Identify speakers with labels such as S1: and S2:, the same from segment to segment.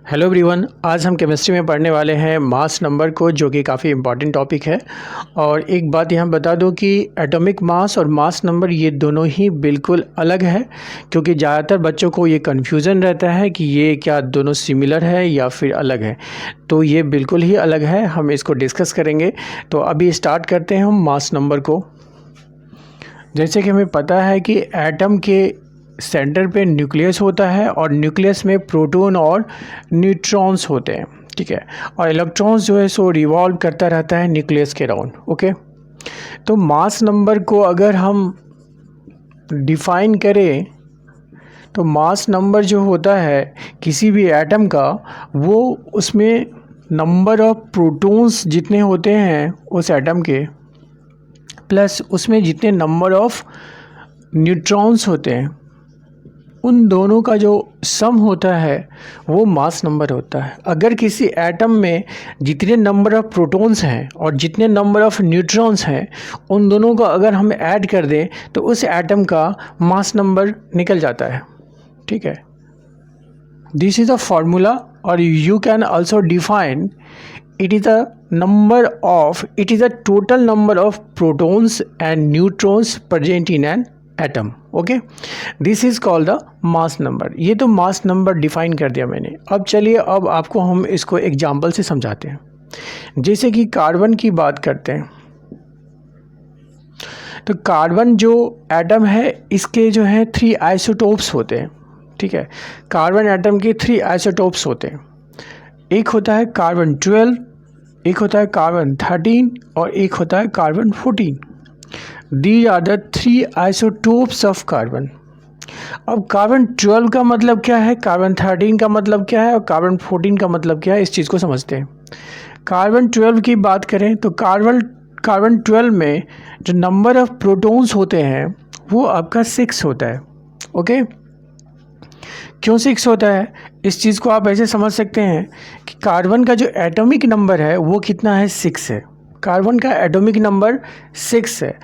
S1: Hello everyone, आज हम chemistry में पढ़ने वाले हैं मास नंबर को, जो कि काफ़ी इम्पॉर्टेंट टॉपिक है। और एक बात यहाँ बता दूँ कि एटॉमिक मास और मास नंबर ये दोनों ही बिल्कुल अलग है, क्योंकि ज़्यादातर बच्चों को ये कन्फ्यूज़न रहता है कि ये क्या दोनों सिमिलर है या फिर अलग है। तो ये बिल्कुल ही अलग है, हम इसको डिस्कस करेंगे। तो अभी स्टार्ट करते हैं हम मास नंबर को। जैसे कि हमें पता है कि एटम के सेंटर पे न्यूक्लियस होता है और न्यूक्लियस में प्रोटॉन और न्यूट्रॉन्स होते हैं, ठीक है। और इलेक्ट्रॉन्स जो है सो रिवॉल्व करता रहता है न्यूक्लियस के राउंड, ओके। तो मास नंबर को अगर हम डिफाइन करें तो मास नंबर जो होता है किसी भी एटम का, वो उसमें नंबर ऑफ प्रोटॉन्स जितने होते हैं उस एटम के, प्लस उसमें जितने नंबर ऑफ न्यूट्रॉन्स होते हैं, उन दोनों का जो सम होता है वो मास नंबर होता है। अगर किसी एटम में जितने नंबर ऑफ प्रोटॉन्स हैं और जितने नंबर ऑफ न्यूट्रॉन्स हैं, उन दोनों का अगर हम ऐड कर दें तो उस एटम का मास नंबर निकल जाता है, ठीक है। दिस इज़ अ फार्मूला, और you can also define it is a total number of protons and neutrons present in an atom, okay. This is called the mass number। ये तो मास नंबर डिफाइन कर दिया मैंने। अब चलिए, अब आपको हम इसको एग्जांपल से समझाते हैं। जैसे कि कार्बन की बात करते हैं, तो कार्बन जो एटम है इसके जो है 3 आइसोटोप्स होते हैं, ठीक है। कार्बन एटम के 3 आइसोटोप्स होते हैं। एक होता है कार्बन 12, एक होता है कार्बन 13 और एक होता है carbon 14। These are the 3 isotopes of carbon. अब कार्बन 12 का मतलब क्या है, कार्बन 13 का मतलब क्या है और कार्बन 14 का मतलब क्या है, इस चीज़ को समझते हैं। कार्बन 12 की बात करें तो कार्बन 12 में जो नंबर ऑफ प्रोटॉन्स होते हैं वो आपका 6 होता है, ओके। क्यों 6 होता है, इस चीज़ को आप ऐसे समझ सकते हैं कि कार्बन का जो एटॉमिक नंबर है वो कितना है, 6 है। कार्बन का एटॉमिक नंबर 6 है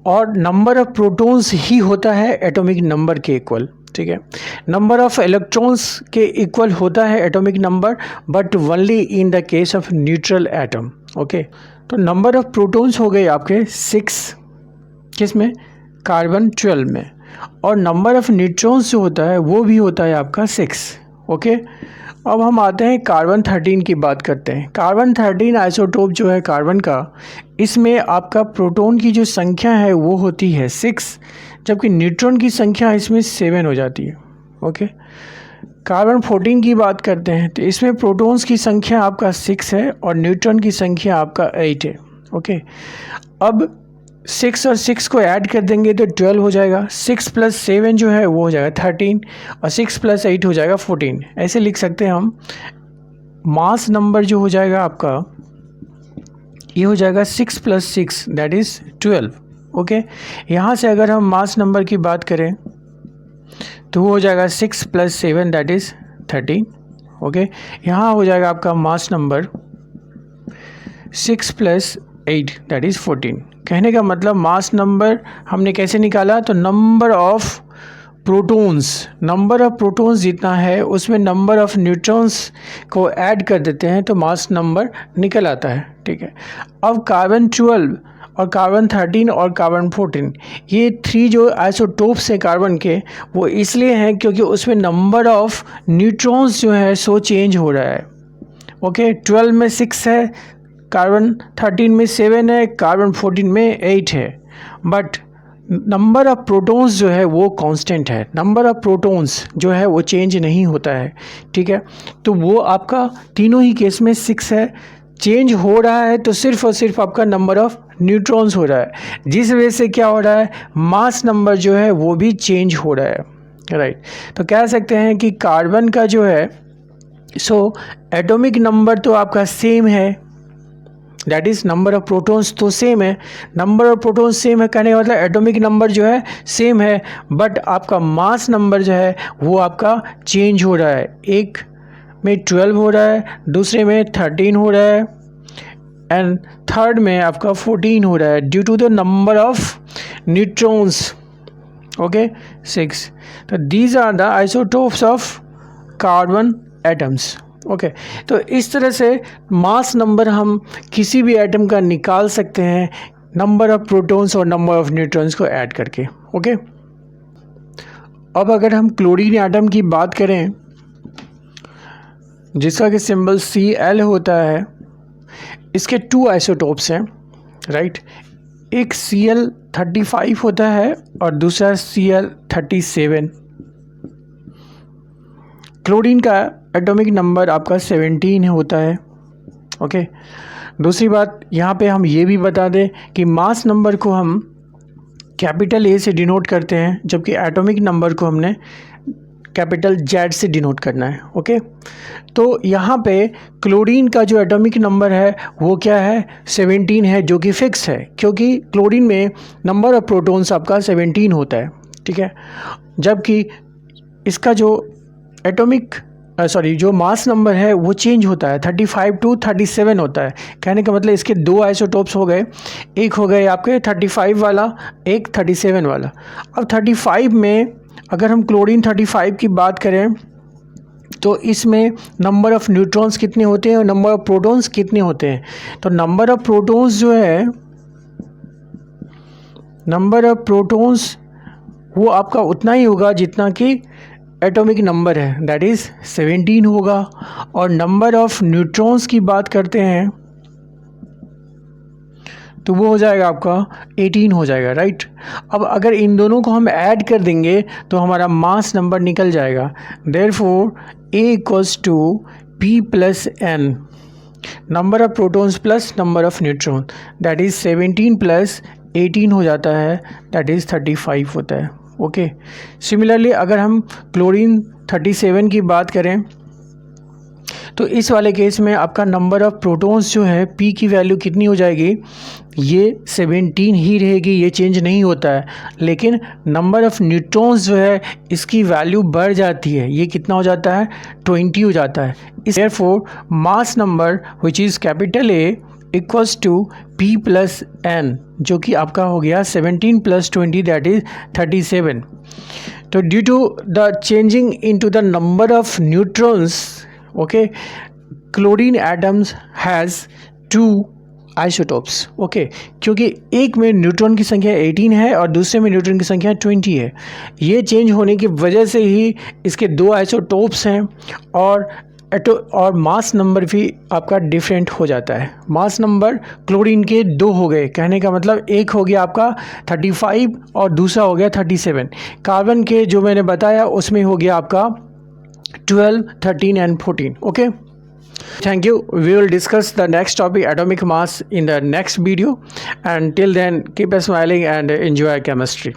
S1: और नंबर ऑफ प्रोटॉन्स ही होता है एटॉमिक नंबर के इक्वल, ठीक है। नंबर ऑफ इलेक्ट्रॉन्स के इक्वल होता है atomic number, but only in the case of neutral atom, okay. तो नंबर ऑफ प्रोटॉन्स हो गए आपके 6, किस में, कार्बन 12 में, और नंबर ऑफ न्यूट्रॉन्स जो होता है वो भी होता है आपका 6, ओके। अब हम आते हैं कार्बन 13 की बात करते हैं। कार्बन 13 आइसोटोप जो है कार्बन का, इसमें आपका प्रोटॉन की जो संख्या है वो होती है 6, जबकि न्यूट्रॉन की संख्या इसमें 7 हो जाती है, ओके। कार्बन 14 की बात करते हैं तो इसमें प्रोटॉन्स की संख्या आपका 6 है और न्यूट्रॉन की संख्या आपका 8 है, ओके। अब 6 और 6 को ऐड कर देंगे तो 12 हो जाएगा। 6 + 7 जो है वो हो जाएगा 13 और 6 + 8 हो जाएगा 14। ऐसे लिख सकते हैं हम। मास नंबर जो हो जाएगा आपका, ये हो जाएगा 6 + 6 दैट इज़ 12, ओके। यहाँ से अगर हम मास नंबर की बात करें तो वो हो जाएगा 6 + 7 दैट इज़ 13, ओके। यहाँ हो जाएगा आपका मास नंबर 6 + 8 दैट इज़ 14। कहने का मतलब मास नंबर हमने कैसे निकाला, तो नंबर ऑफ प्रोटॉन्स जितना है उसमें नंबर ऑफ न्यूट्रॉन्स को ऐड कर देते हैं तो मास नंबर निकल आता है, ठीक है। अब कार्बन 12 और कार्बन 13 और कार्बन 14, ये 3 जो आइसोटोप्स हैं कार्बन के, वो इसलिए हैं क्योंकि उसमें नंबर ऑफ न्यूट्रॉन्स जो है सो चेंज हो रहा है, ओके। 12 में 6 है, कार्बन 13 में 7 है, कार्बन 14 में 8 है, बट नंबर ऑफ प्रोटॉन्स जो है वो कांस्टेंट है। नंबर ऑफ प्रोटॉन्स जो है वो चेंज नहीं होता है, ठीक है। तो वो आपका तीनों ही केस में 6 है। चेंज हो रहा है तो सिर्फ और सिर्फ आपका नंबर ऑफ न्यूट्रॉन्स हो रहा है, जिस वजह से क्या हो रहा है, मास नंबर जो है वो भी चेंज हो रहा है, राइट। तो कह सकते हैं कि कार्बन का जो है सो एटॉमिक नंबर तो आपका सेम है, that is number of protons तो सेम है। नंबर ऑफ प्रोटॉन्स सेम है कहने का मतलब एटॉमिक नंबर जो है सेम है, बट आपका मास नंबर जो है वो आपका चेंज हो रहा है। एक में 12 हो रहा है, दूसरे में 13 हो रहा है, एंड थर्ड में आपका 14 हो रहा है due to the number of neutrons, okay, 6। तो these are the isotopes of carbon atoms, okay तो इस तरह से मास नंबर हम किसी भी एटम का निकाल सकते हैं नंबर ऑफ प्रोटॉन्स और नंबर ऑफ न्यूट्रॉन्स को ऐड करके। ओके अब अगर हम क्लोरीन एटम की बात करें जिसका कि सिंबल Cl होता है, इसके 2 आइसोटोप्स हैं, राइट। एक Cl35 होता है और दूसरा Cl37। क्लोरीन का एटॉमिक नंबर आपका 17 होता है। ओके दूसरी बात यहाँ पे हम ये भी बता दें कि मास नंबर को हम कैपिटल A से डिनोट करते हैं, जबकि एटॉमिक नंबर को हमने कैपिटल Z से डिनोट करना है। ओके तो यहाँ पे क्लोरीन का जो एटॉमिक नंबर है वो क्या है, 17 है, जो कि फिक्स है क्योंकि क्लोरीन में नंबर ऑफ प्रोटॉन्स आपका 17 होता है, ठीक है। जबकि इसका जो एटॉमिक जो मास नंबर है वो चेंज होता है, 35 to 37 होता है। कहने का मतलब इसके 2 आइसोटोप्स हो गए, एक हो गए आपके 35 वाला, एक 37 वाला। अब 35 में अगर हम क्लोरीन 35 की बात करें तो इसमें नंबर ऑफ़ न्यूट्रॉन्स कितने होते हैं और नंबर ऑफ़ प्रोटॉन्स कितने होते हैं। तो नंबर ऑफ़ प्रोटॉन्स जो है, नंबर ऑफ़ प्रोटॉन्स वो आपका उतना ही होगा जितना कि एटॉमिक नंबर है, दैट इज़ 17 होगा। और नंबर ऑफ़ न्यूट्रॉन्स की बात करते हैं तो वो हो जाएगा आपका 18 हो जाएगा, राइट। अब अगर इन दोनों को हम ऐड कर देंगे तो हमारा मास नंबर निकल जाएगा। Therefore A equals to P plus N, number of protons plus number of neutron, that is 17 plus 18 हो जाता है, दैट इज़ 35 होता है। ओके सिमिलरली अगर हम क्लोरीन 37 की बात करें तो इस वाले केस में आपका नंबर ऑफ़ प्रोटॉन्स जो है P की वैल्यू कितनी हो जाएगी, ये 17 ही रहेगी, ये चेंज नहीं होता है। लेकिन नंबर ऑफ़ न्यूट्रॉन्स जो है इसकी वैल्यू बढ़ जाती है, ये कितना हो जाता है, 20 हो जाता है। Therefore mass number which is capital A equals to P plus N, जो कि आपका हो गया 17 प्लस 20 दैट इज़ 37। तो due to the changing into the number of neutrons, okay, chlorine atoms has 2 isotopes. Okay क्योंकि एक में न्यूट्रॉन की संख्या 18 है और दूसरे में न्यूट्रॉन की संख्या 20 है। ये चेंज होने की वजह से ही इसके 2 आइसोटोप्स हैं और मास नंबर भी आपका डिफरेंट हो जाता है। मास नंबर क्लोरीन के 2 हो गए, कहने का मतलब एक हो गया आपका 35 और दूसरा हो गया 37। कार्बन के जो मैंने बताया उसमें हो गया आपका 12, 13 and 14. Okay, thank you. We will discuss the next topic, atomic mass, in the next video, and till then keep smiling and enjoy chemistry.